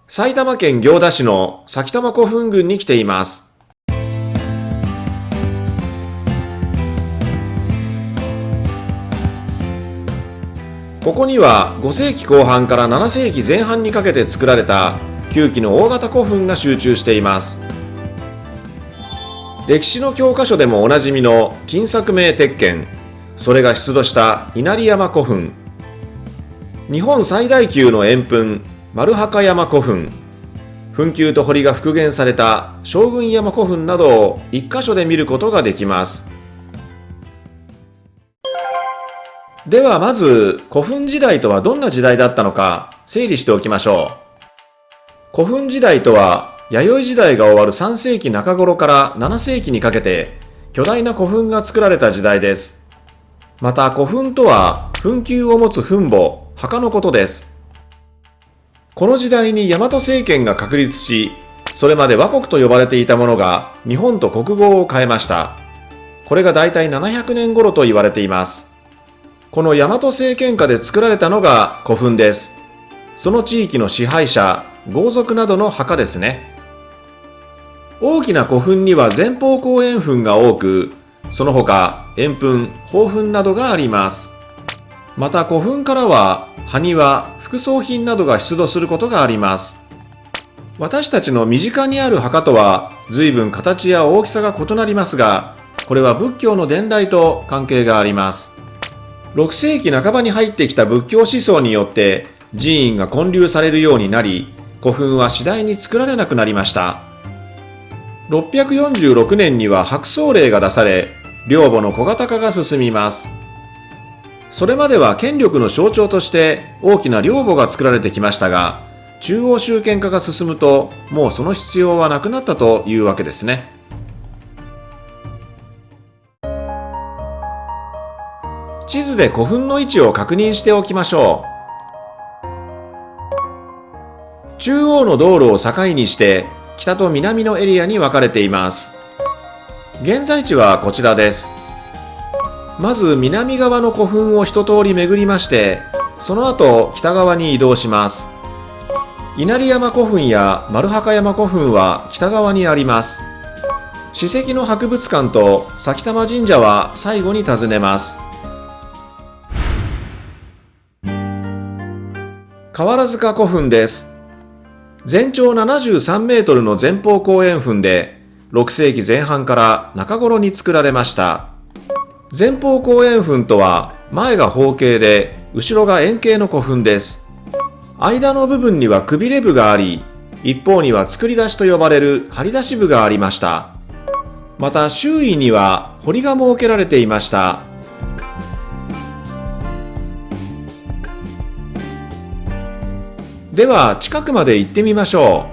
埼玉県行田市の埼玉古墳群に来ています。ここには5世紀後半から7世紀前半にかけて作られた9基の大型古墳が集中しています。歴史の教科書でもおなじみの金作名鉄剣、それが出土した稲荷山古墳、日本最大級の円墳丸墓山古墳、墳丘と堀が復元された将軍山古墳などを一箇所で見ることができます。ではまず古墳時代とはどんな時代だったのか整理しておきましょう。古墳時代とは弥生時代が終わる3世紀中頃から7世紀にかけて巨大な古墳が作られた時代です。また古墳とは墳丘を持つ墳墓、墓のことです。この時代に大和政権が確立し、それまで倭国と呼ばれていたものが日本と国号を変えました。これがだいたい700年頃と言われています。この大和政権下で作られたのが古墳です。その地域の支配者、豪族などの墓ですね。大きな古墳には前方後円墳が多く、その他円墳、宝墳などがあります。また古墳からは埴輪、副葬品などが出土することがあります。私たちの身近にある墓とは随分形や大きさが異なりますが、これは仏教の伝来と関係があります。6世紀半ばに入ってきた仏教思想によって寺院が建立されるようになり、古墳は次第に作られなくなりました。646年には白装令が出され、陵墓の小型化が進みます。それまでは権力の象徴として大きな陵墓が作られてきましたが、中央集権化が進むともうその必要はなくなったというわけですね。地図で古墳の位置を確認しておきましょう。中央の道路を境にして北と南のエリアに分かれています。現在地はこちらです。まず南側の古墳を一通り巡りまして、その後北側に移動します。稲荷山古墳や丸墓山古墳は北側にあります。史跡の博物館と埼玉神社は最後に訪ねます。河原塚古墳です。全長73メートルの前方後円墳で、6世紀前半から中頃に作られました。前方後円墳とは、前が方形で、後ろが円形の古墳です。間の部分にはくびれ部があり、一方には作り出しと呼ばれる張り出し部がありました。また周囲には堀が設けられていました。では近くまで行ってみましょ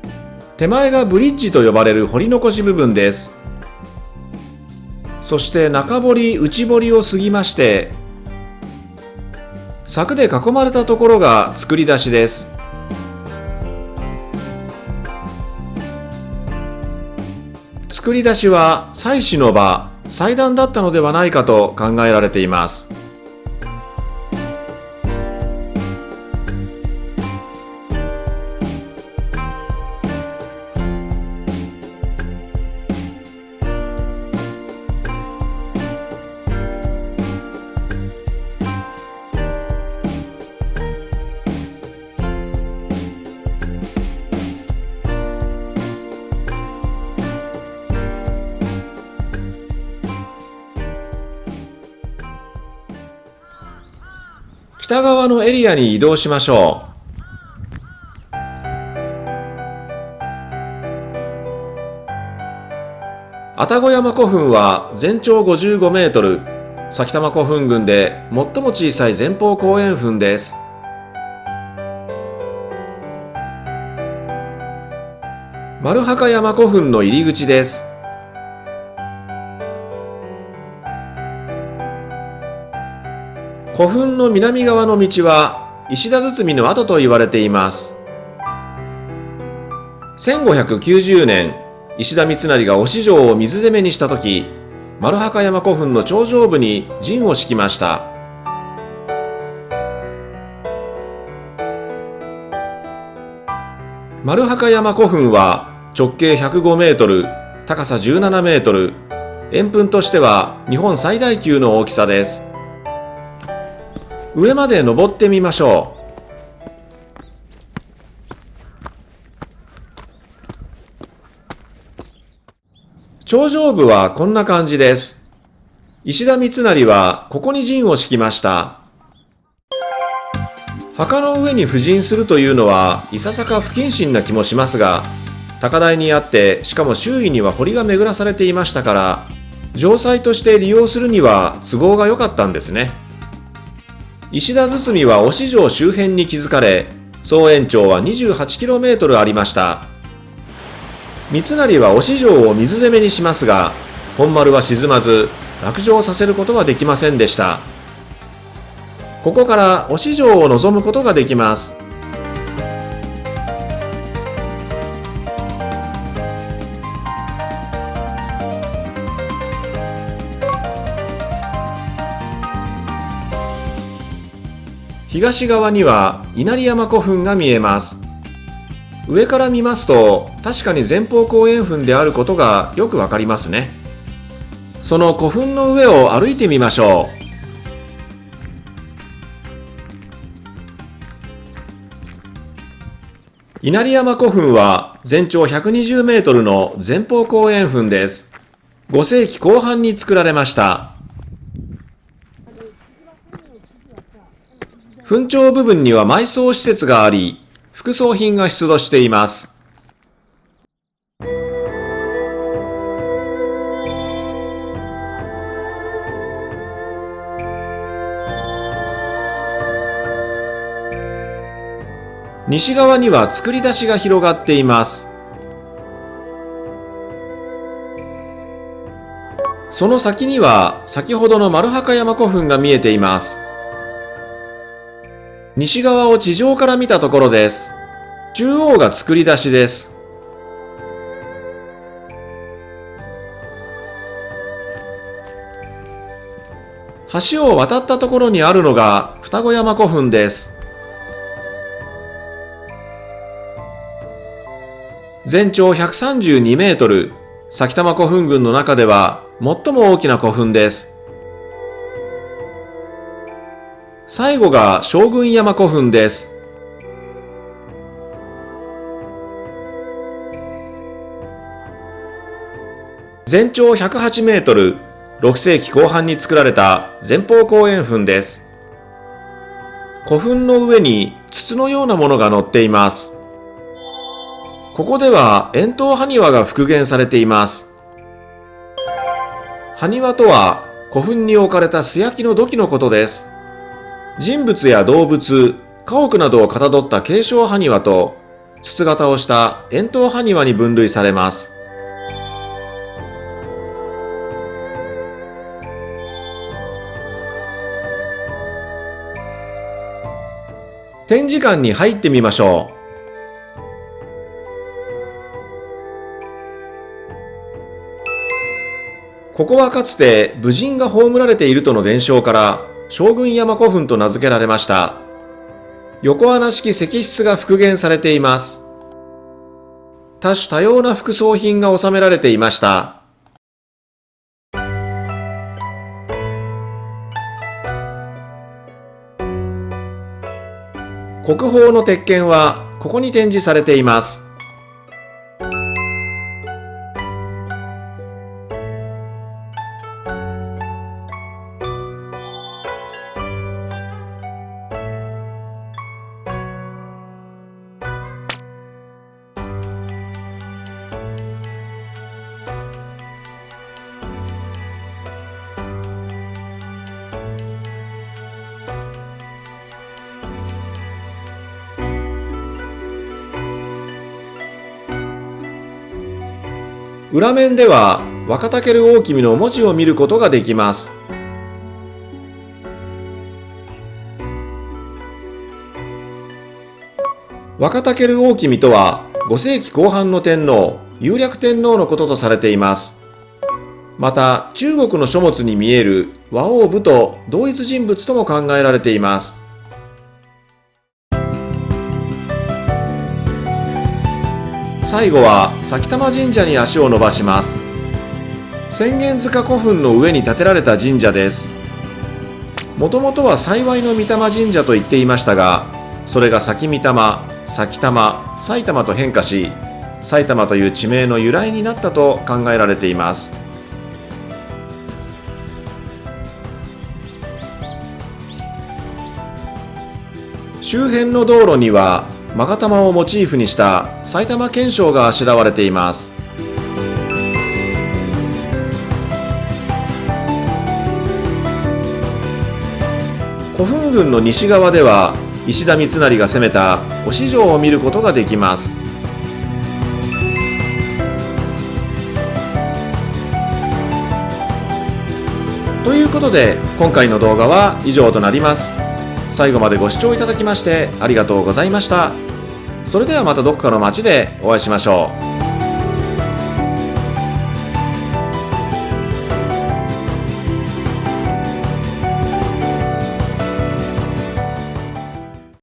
う。手前がブリッジと呼ばれる掘り残し部分です。そして中堀、内堀を過ぎまして、柵で囲まれたところが作り出しです。作り出しは祭祀の場、祭壇だったのではないかと考えられています。北側のエリアに移動しましょう。愛宕山古墳は全長55メートル、埼玉古墳群で最も小さい前方後円墳です。丸墓山古墳の入り口です。古墳の南側の道は石田堤の跡と言われています。1590年、石田三成が忍城を水攻めにしたとき、丸墓山古墳の頂上部に陣を敷きました。丸墓山古墳は直径105メートル、高さ17メートル、円墳としては日本最大級の大きさです。上まで登ってみましょう。頂上部はこんな感じです。石田三成はここに陣を敷きました。墓の上に布陣するというのはいささか不謹慎な気もしますが、高台にあって、しかも周囲には堀が巡らされていましたから、城塞として利用するには都合が良かったんですね。石田堤は忍城周辺に築かれ、総延長は 28km ありました。三成は忍城を水攻めにしますが、本丸は沈まず、落城させることはできませんでした。ここから忍城を望むことができます。東側には稲荷山古墳が見えます。上から見ますと、確かに前方後円墳であることがよくわかりますね。その古墳の上を歩いてみましょう。稲荷山古墳は全長120メートルの前方後円墳です。5世紀後半に作られました。墳頂部分には埋葬施設があり、副葬品が出土しています。西側には作り出しが広がっています。その先には先ほどの丸墓山古墳が見えています。西側を地上から見たところです。中央が作り出しです。橋を渡ったところにあるのが双子山古墳です。全長132メートル、埼玉古墳群の中では最も大きな古墳です。最後が将軍山古墳です。全長108メートル、6世紀後半に作られた前方後円墳です。古墳の上に筒のようなものが乗っています。ここでは円筒埴輪が復元されています。埴輪とは古墳に置かれた素焼きの土器のことです。人物や動物、家屋などをかたどった継承埴輪と筒型をした円筒埴輪に分類されます。展示館に入ってみましょう。ここはかつて武人が葬られているとの伝承から将軍山古墳と名付けられました。横穴式石室が復元されています。多種多様な副葬品が収められていました。国宝の鉄剣はここに展示されています。裏面では若竹大君の文字を見ることができます。若竹大君とは5世紀後半の天皇、雄略天皇のこととされています。また中国の書物に見える倭王武と同一人物とも考えられています。最後は埼玉神社に足を伸ばします。浅間塚古墳の上に建てられた神社です。もともとは幸いの御霊神社と言っていましたが、それが先御霊、先玉、埼玉と変化し、埼玉という地名の由来になったと考えられています。周辺の道路には勾玉をモチーフにした埼玉県章があしらわれています。古墳群の西側では石田三成が攻めた忍城を見ることができます。ということで今回の動画は以上となります。最後までご視聴いただきましてありがとうございました。それではまたどこかの街でお会いしましょう。